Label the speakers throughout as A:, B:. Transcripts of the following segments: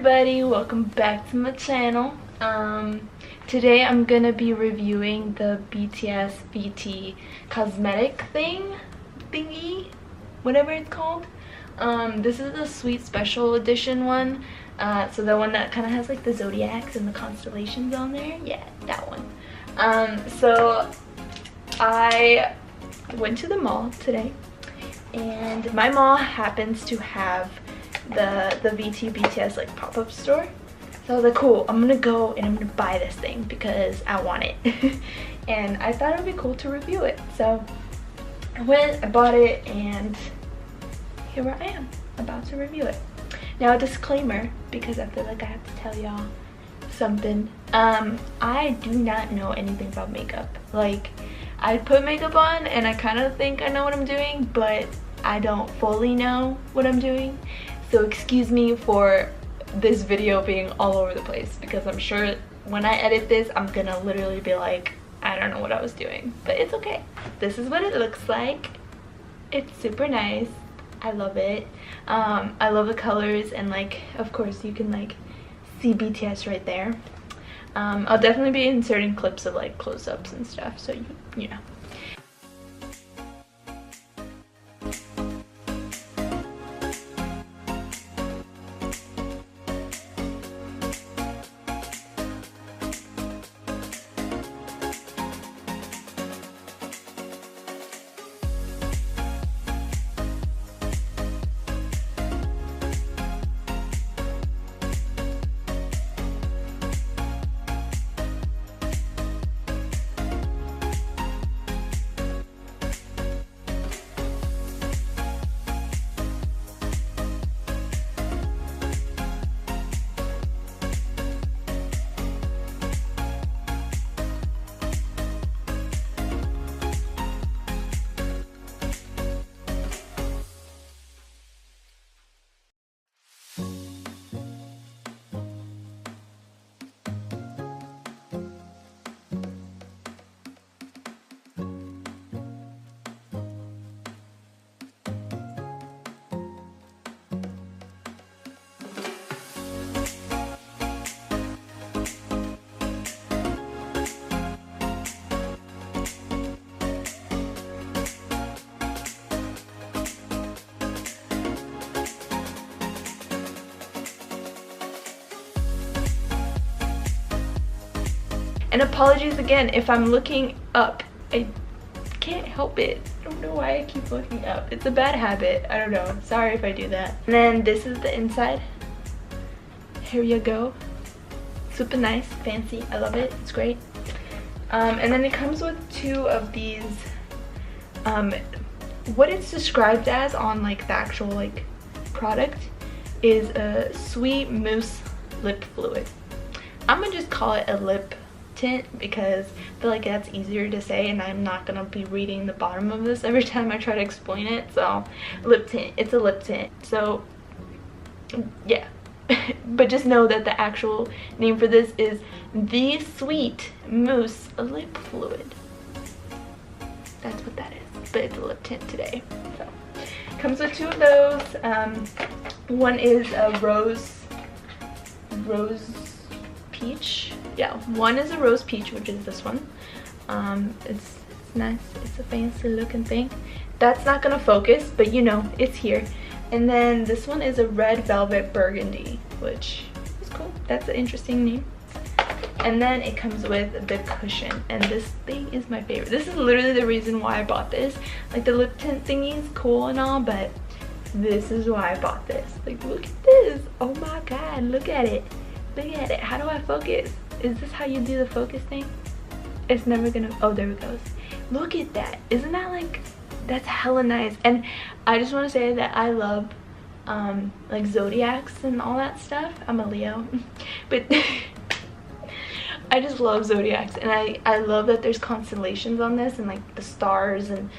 A: everybody, welcome back to my channel. Today I'm gonna be reviewing the BTS VT cosmetic thingy, whatever it's called. This is the Sweet Special Edition one, so the one that kind of has like the zodiacs and the constellations on there. Yeah, that one. So I went to the mall today, and my mall happens to have the VT BTS like pop-up store. So I was like, cool, I'm gonna go and I'm gonna buy this thing because I want it. And I thought it would be cool to review it. So I went, I bought it, and here I am about to review it. Now a disclaimer, because I feel like I have to tell y'all something. I do not know anything about makeup. Like, I put makeup on and I kind of think I know what I'm doing, but I don't fully know what I'm doing. So excuse me for this video being all over the place, because I'm sure when I edit this I'm gonna literally be like, I don't know what I was doing, but it's okay. This is what it looks like. It's super nice. I love it. I love the colors, and like, of course you can like see BTS right there. I'll definitely be inserting clips of like close-ups and stuff, so you know. And apologies again if I'm looking up. I can't help it. I don't know why I keep looking up. It's a bad habit. I don't know. Sorry if I do that. And then this is the inside. Here you go. Super nice, fancy. I love it. It's great. And then it comes with two of these, what it's described as on like the actual like product is a sweet mousse lip fluid. I'm gonna just call it a lip tint because I feel like that's easier to say, and I'm not gonna be reading the bottom of this every time I try to explain it. So lip tint, it's a lip tint, so yeah. But just know that the actual name for this is the Sweet Mousse Lip Fluid. That's what that is, but it's a lip tint today. So comes with two of those. One is a rose peach. Yeah, one is a rose peach, which is this one. It's nice. It's a fancy looking thing. That's not gonna focus, but you know, it's here. And then this one is a red velvet burgundy, which is cool. That's an interesting name. And then it comes with the cushion, and this thing is my favorite. This is literally the reason why I bought this. Like, the lip tint thingy is cool and all, but this is why I bought this. Like, look at this. Oh my god, look at it. Look at it. How do I focus? Is this how you do the focus thing? It's never gonna, oh, there it goes. Look at that. Isn't that like, that's hella nice. And I just want to say that I love like zodiacs and all that stuff. I'm a Leo, but I just love zodiacs, and I love that there's constellations on this and like the stars, and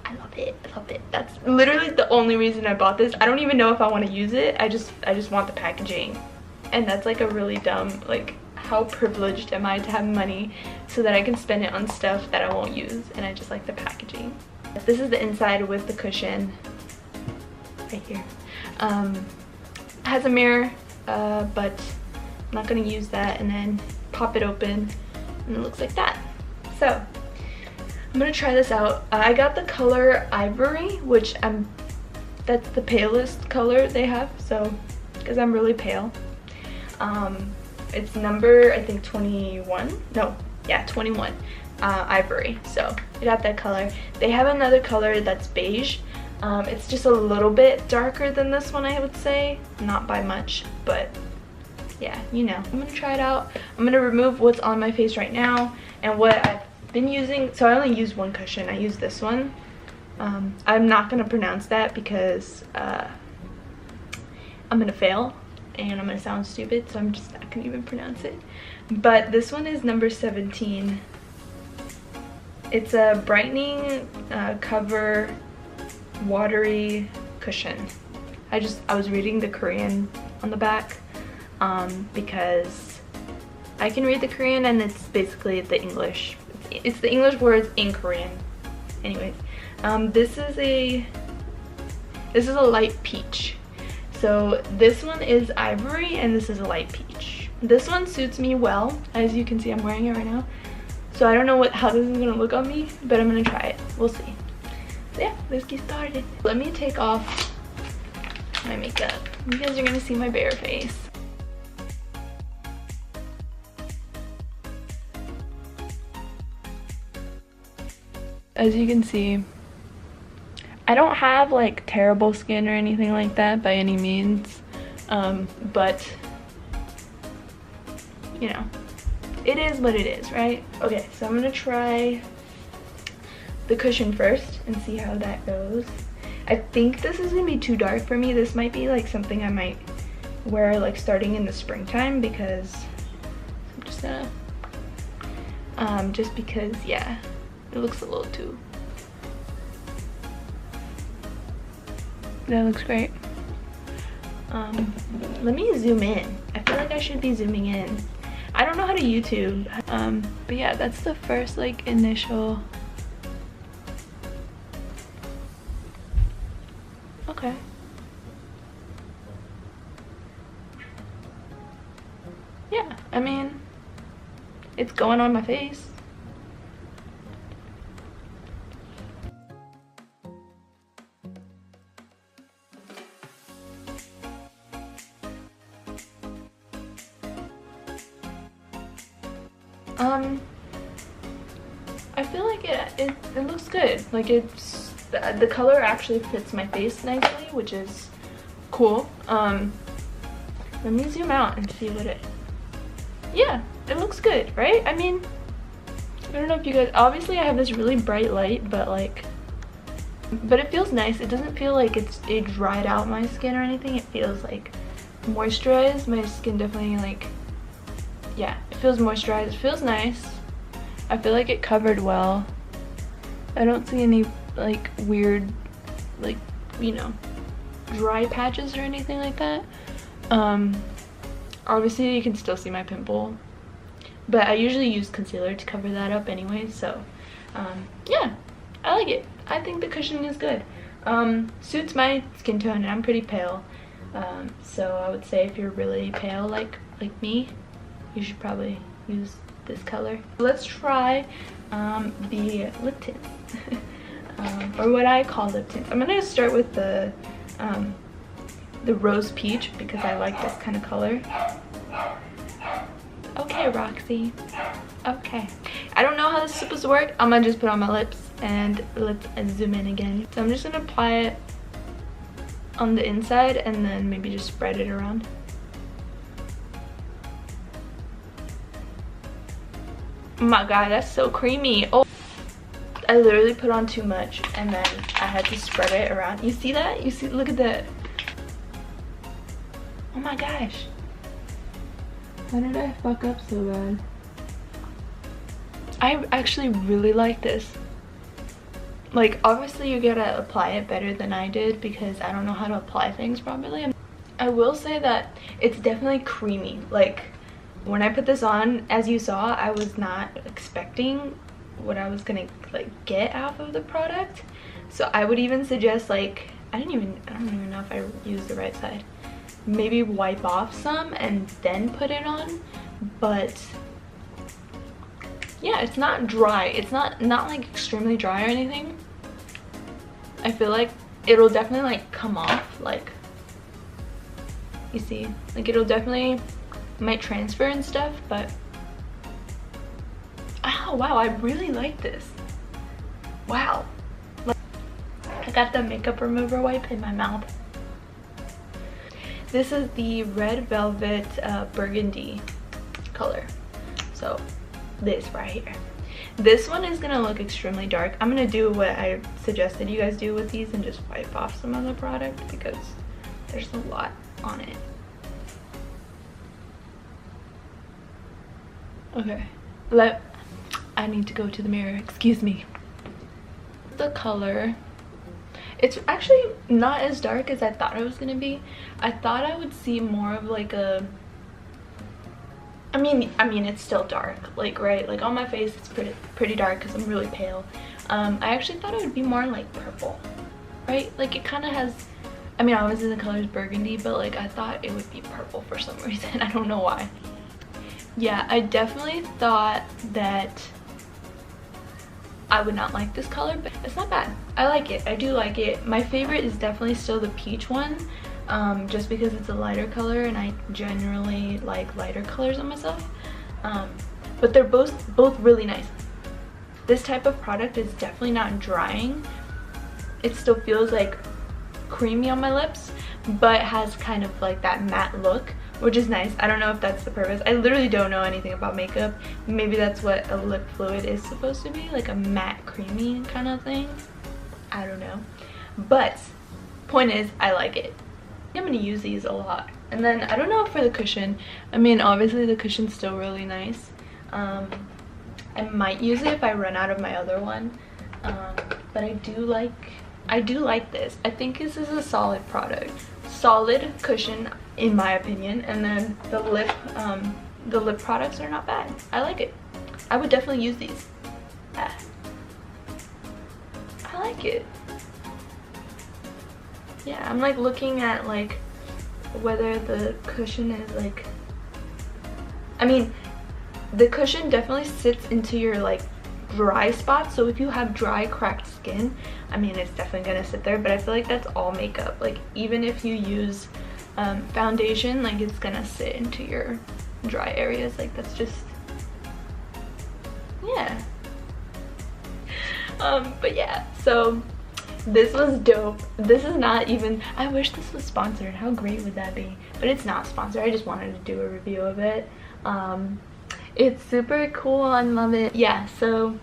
A: I love it. I love it. That's literally the only reason I bought this. I don't even know if I want to use it. I just want the packaging. And that's like a really dumb, like, how privileged am I to have money so that I can spend it on stuff that I won't use, and I just like the packaging. This is the inside with the cushion right here. Has a mirror, but I'm not gonna use that, and then pop it open and it looks like that. So I'm gonna try this out. I got the color Ivory, which that's the palest color they have, so because I'm really pale. It's number, I think 21, no, yeah, 21, Ivory. So I got that color. They have another color that's beige. It's just a little bit darker than this one, I would say, not by much, but yeah, you know. I'm gonna try it out. I'm gonna remove what's on my face right now and what I've been using. So I only use one cushion. I use this one. I'm not gonna pronounce that because I'm gonna fail and I'm gonna sound stupid, so I'm just not gonna even pronounce it. But this one is number 17. It's a brightening cover watery cushion. I was reading the Korean on the back because I can read the Korean, and it's basically the English. It's the English words in Korean. Anyways, this is a light peach. So this one is Ivory and this is a light peach. This one suits me well. As you can see, I'm wearing it right now. So I don't know how this is gonna look on me, but I'm gonna try it. We'll see. So yeah, let's get started. Let me take off my makeup. You guys are gonna see my bare face. As you can see, I don't have like terrible skin or anything like that by any means, but you know, it is what it is, right? Okay, so I'm gonna try the cushion first and see how that goes. I think this is gonna be too dark for me. This might be like something I might wear like starting in the springtime, because I'm just gonna just because, yeah, it looks a little too. That looks great. Let me zoom in. I feel like I should be zooming in. I don't know how to YouTube, but yeah, that's the first like initial. Okay. Yeah, I mean, it's going on my face. I feel like it looks good. Like the color actually fits my face nicely, which is cool. Let me zoom out and see what yeah, it looks good, right? I mean, I don't know if you guys, obviously I have this really bright light, but it feels nice. It doesn't feel like it dried out my skin or anything. It feels like moisturized. My skin definitely like, yeah, it feels moisturized. It feels nice. I feel like it covered well. I don't see any like weird, like, you know, dry patches or anything like that. Obviously you can still see my pimple, but I usually use concealer to cover that up anyway, so yeah, I like it. I think the cushion is good. Suits my skin tone, and I'm pretty pale, so I would say if you're really pale like me, you should probably use this color. Let's try the lip tint. Or what I call lip tint. I'm gonna start with the rose peach because I like this kind of color. Okay, Roxy. Okay. I don't know how this is supposed to work. I'm gonna just put it on my lips, and let's zoom in again. So I'm just gonna apply it on the inside and then maybe just spread it around. Oh my god, that's so creamy. Oh, I literally put on too much and then I had to spread it around. You see that? You see, look at that. Oh my gosh. Why did I fuck up so bad? I actually really like this. Like, obviously you gotta apply it better than I did because I don't know how to apply things properly. I will say that it's definitely creamy. Like, when I put this on, as you saw, I was not expecting what I was gonna like get out of the product. So I would even suggest, like, I don't even know if I used the right side. maybe wipe off some and then put it on. But yeah, it's not dry. It's not like extremely dry or anything. I feel like it'll definitely like come off, like, you see, like it'll definitely might transfer and stuff, but oh wow, I really like this. Wow, like, I got the makeup remover wipe in my mouth. This is the Red Velvet Burgundy color. So this right here. This one is gonna look extremely dark. I'm gonna do what I suggested you guys do with these and just wipe off some of the product because there's a lot on it. Okay, I need to go to the mirror, excuse me. The color, it's actually not as dark as I thought it was gonna be. I thought I would see more of like a, I mean it's still dark, like, right, like on my face it's pretty dark because I'm really pale. I actually thought it would be more like purple, right? Like it kind of has, I mean obviously the color is burgundy, but like I thought it would be purple for some reason. I don't know why. Yeah, I definitely thought that I would not like this color, but it's not bad. I like it. I do like it. My favorite is definitely still the peach one, just because it's a lighter color and I generally like lighter colors on myself. But they're both really nice. This type of product is definitely not drying. It still feels like creamy on my lips, but has kind of like that matte look, which is nice. I don't know if that's the purpose. I literally don't know anything about makeup. Maybe that's what a lip fluid is supposed to be, like a matte creamy kind of thing. I don't know. But point is, I like it. I'm gonna use these a lot. And then I don't know for the cushion. I mean obviously the cushion's still really nice. I might use it if I run out of my other one. But I do like this. I think this is a solid product. Solid cushion in my opinion, and then the lip products are not bad. I like it. I would definitely use these. I like it. Yeah, I'm like looking at like whether the cushion is like, I mean the cushion definitely sits into your like dry spots, so if you have dry cracked skin, I mean it's definitely gonna sit there, but I feel like that's all makeup. Like even if you use foundation, like it's gonna sit into your dry areas. Like that's just, yeah. But yeah, so this was dope. This is not even, I wish this was sponsored. How great would that be? But it's not sponsored. I just wanted to do a review of it. It's super cool. I love it. Yeah, so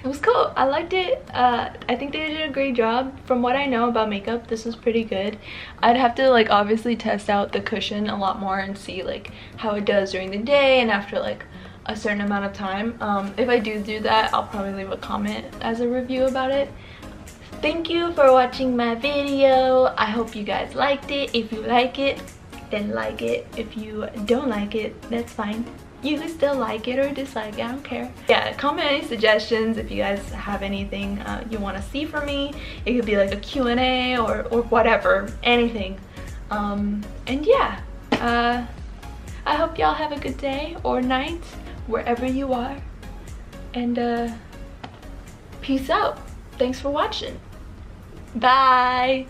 A: it was cool. I liked it. I think they did a great job. From what I know about makeup, this was pretty good. I'd have to like obviously test out the cushion a lot more and see like how it does during the day and after like a certain amount of time. If I do that, I'll probably leave a comment as a review about it. Thank you for watching my video. I hope you guys liked it. If you like it, then like it. If you don't like it, that's fine. You can still like it or dislike it, I don't care. Yeah, comment any suggestions if you guys have anything you want to see from me. It could be like a Q&A or whatever, anything. And yeah, I hope y'all have a good day or night wherever you are. And peace out. Thanks for watching. Bye.